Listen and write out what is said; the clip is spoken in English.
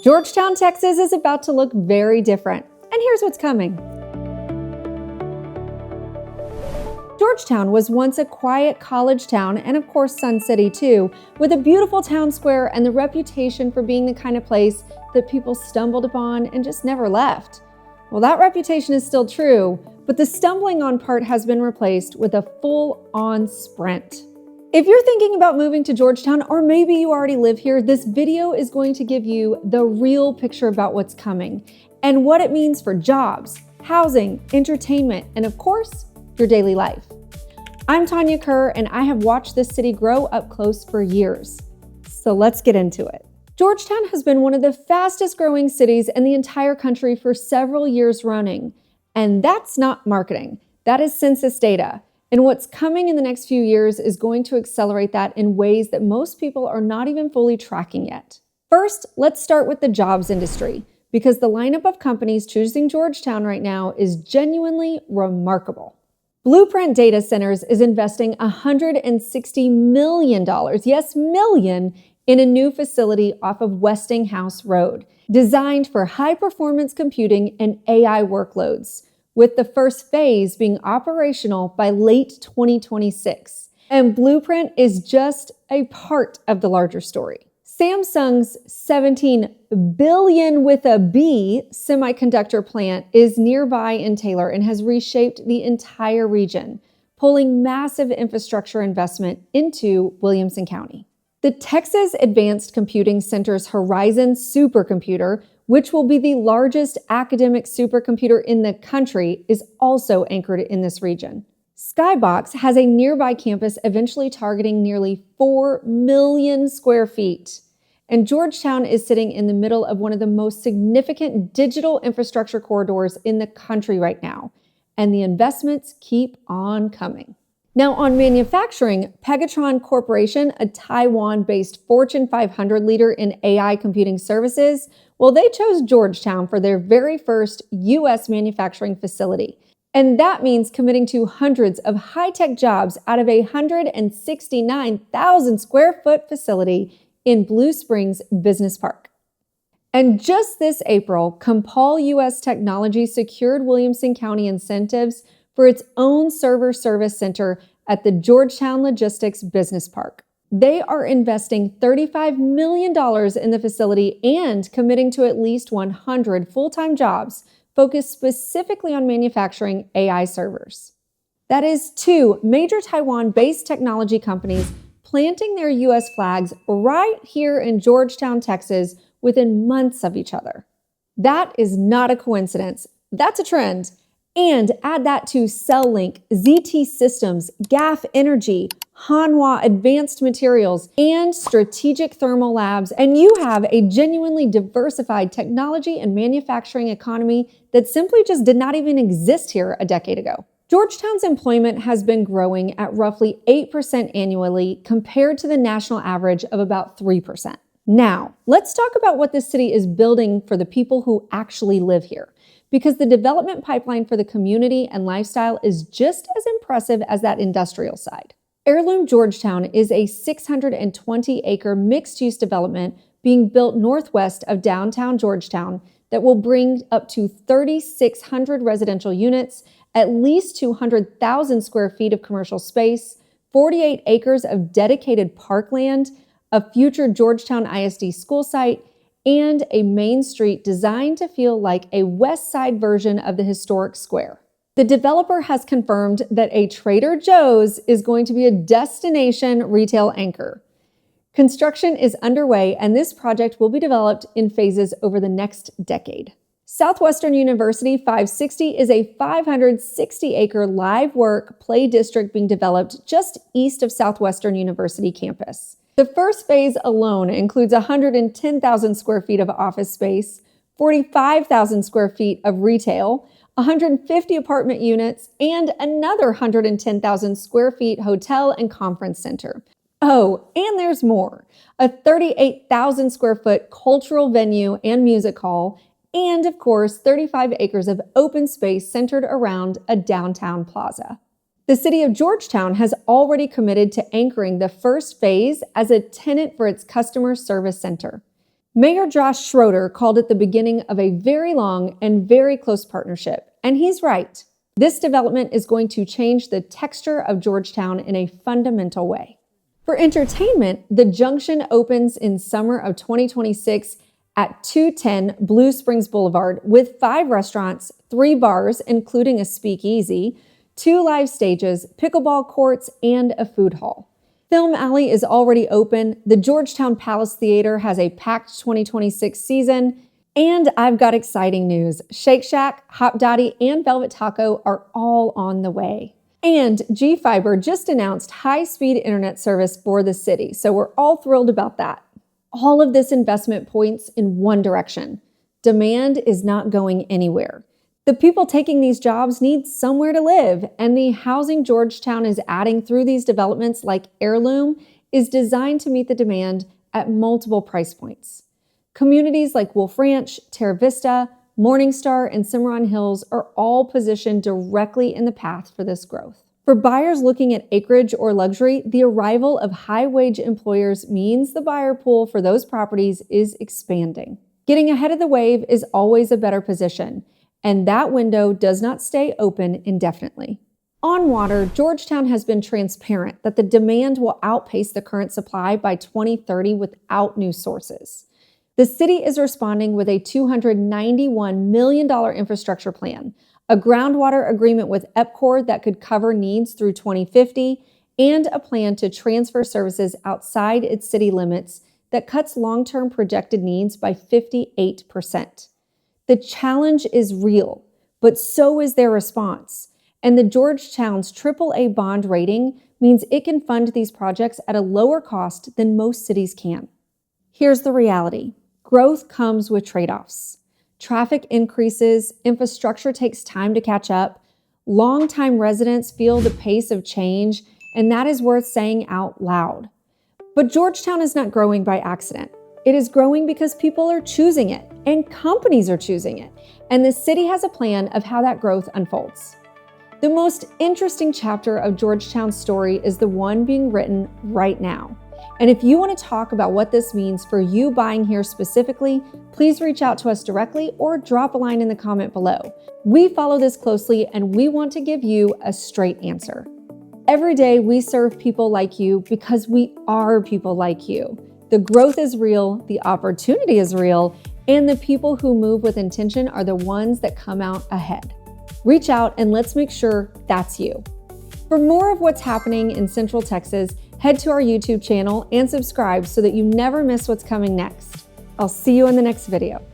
Georgetown, Texas is about to look very different, and here's what's coming. Georgetown was once a quiet college town, and of course Sun City too, with a beautiful town square and the reputation for being the kind of place that people stumbled upon and just never left. Well, that reputation is still true, but the stumbling on part has been replaced with a full-on sprint. If you're thinking about moving to Georgetown, or maybe you already live here, this video is going to give you the real picture about what's coming and what it means for jobs, housing, entertainment, and of course, your daily life. I'm Tanya Kerr, and I have watched this city grow up close for years. So let's get into it. Georgetown has been one of the fastest growing cities in the entire country for several years running. And that's not marketing. That is census data. And what's coming in the next few years is going to accelerate that in ways that most people are not even fully tracking yet. First, let's start with the jobs industry, because the lineup of companies choosing Georgetown right now is genuinely remarkable. Blueprint Data Centers is investing $160 million, yes, million, in a new facility off of Westinghouse Road, designed for high-performance computing and AI workloads, with the first phase being operational by late 2026. And Blueprint is just a part of the larger story. Samsung's $17 billion with a B semiconductor plant is nearby in Taylor and has reshaped the entire region, pulling massive infrastructure investment into Williamson County. The Texas Advanced Computing Center's Horizon supercomputer, which will be the largest academic supercomputer in the country, is also anchored in this region. Skybox has a nearby campus eventually targeting nearly 4 million square feet. And Georgetown is sitting in the middle of one of the most significant digital infrastructure corridors in the country right now. And the investments keep on coming. Now, on manufacturing, Pegatron Corporation, a Taiwan-based Fortune 500 leader in AI computing services, well, they chose Georgetown for their very first U.S. manufacturing facility. And that means committing to hundreds of high-tech jobs out of a 169,000 square foot facility in Blue Springs Business Park. And just this April, Compal U.S. Technology secured Williamson County incentives for its own server service center at the Georgetown Logistics Business Park. They are investing $35 million in the facility and committing to at least 100 full-time jobs focused specifically on manufacturing AI servers. That is 2 major Taiwan-based technology companies planting their U.S. flags right here in Georgetown, Texas, within months of each other. That is not a coincidence. That's a trend. And add that to CellLink, ZT Systems, GAF Energy, Hanwha Advanced Materials, and Strategic Thermal Labs, and you have a genuinely diversified technology and manufacturing economy that simply just did not even exist here a decade ago. Georgetown's employment has been growing at roughly 8% annually compared to the national average of about 3%. Now, let's talk about what this city is building for the people who actually live here, because the development pipeline for the community and lifestyle is just as impressive as that industrial side. Heirloom Georgetown is a 620-acre mixed-use development being built northwest of downtown Georgetown that will bring up to 3,600 residential units, at least 200,000 square feet of commercial space, 48 acres of dedicated parkland, a future Georgetown ISD school site, and a main street designed to feel like a west side version of the historic square. The developer has confirmed that a Trader Joe's is going to be a destination retail anchor. Construction is underway, and this project will be developed in phases over the next decade. Southwestern University 560 is a 560-acre live work play district being developed just east of Southwestern University campus. The first phase alone includes 110,000 square feet of office space, 45,000 square feet of retail, 150 apartment units, and another 110,000 square feet hotel and conference center. Oh, and there's more. A 38,000 square foot cultural venue and music hall, and of course, 35 acres of open space centered around a downtown plaza. The city of Georgetown has already committed to anchoring the first phase as a tenant for its customer service center. Mayor Josh Schroeder called it the beginning of a very long and very close partnership, and he's right. This development is going to change the texture of Georgetown in a fundamental way. For entertainment, the Junction opens in summer of 2026 at 210 Blue Springs Boulevard with 5 restaurants, 3 bars, including a speakeasy, 2 live stages, pickleball courts, and a food hall. Film Alley is already open, the Georgetown Palace Theater has a packed 2026 season, and I've got exciting news. Shake Shack, Hop Dottie, and Velvet Taco are all on the way. And G-Fiber just announced high-speed internet service for the city, so we're all thrilled about that. All of this investment points in one direction. Demand is not going anywhere. The people taking these jobs need somewhere to live, and the housing Georgetown is adding through these developments like Heirloom is designed to meet the demand at multiple price points. Communities like Wolf Ranch, Terra Vista, Morningstar, and Cimarron Hills are all positioned directly in the path for this growth. For buyers looking at acreage or luxury, the arrival of high-wage employers means the buyer pool for those properties is expanding. Getting ahead of the wave is always a better position, and that window does not stay open indefinitely. On water, Georgetown has been transparent that the demand will outpace the current supply by 2030 without new sources. The city is responding with a $291 million infrastructure plan, a groundwater agreement with EPCOR that could cover needs through 2050, and a plan to transfer services outside its city limits that cuts long-term projected needs by 58%. The challenge is real, but so is their response. And the Georgetown's AAA bond rating means it can fund these projects at a lower cost than most cities can. Here's the reality. Growth comes with trade-offs. Traffic increases, infrastructure takes time to catch up, longtime residents feel the pace of change, and that is worth saying out loud. But Georgetown is not growing by accident. It is growing because people are choosing it, and companies are choosing it, and the city has a plan of how that growth unfolds. The most interesting chapter of Georgetown's story is the one being written right now. And if you want to talk about what this means for you buying here specifically, please reach out to us directly or drop a line in the comment below. We follow this closely and we want to give you a straight answer. Every day we serve people like you because we are people like you. The growth is real, the opportunity is real, and the people who move with intention are the ones that come out ahead. Reach out and let's make sure that's you. For more of what's happening in Central Texas, head to our YouTube channel and subscribe so that you never miss what's coming next. I'll see you in the next video.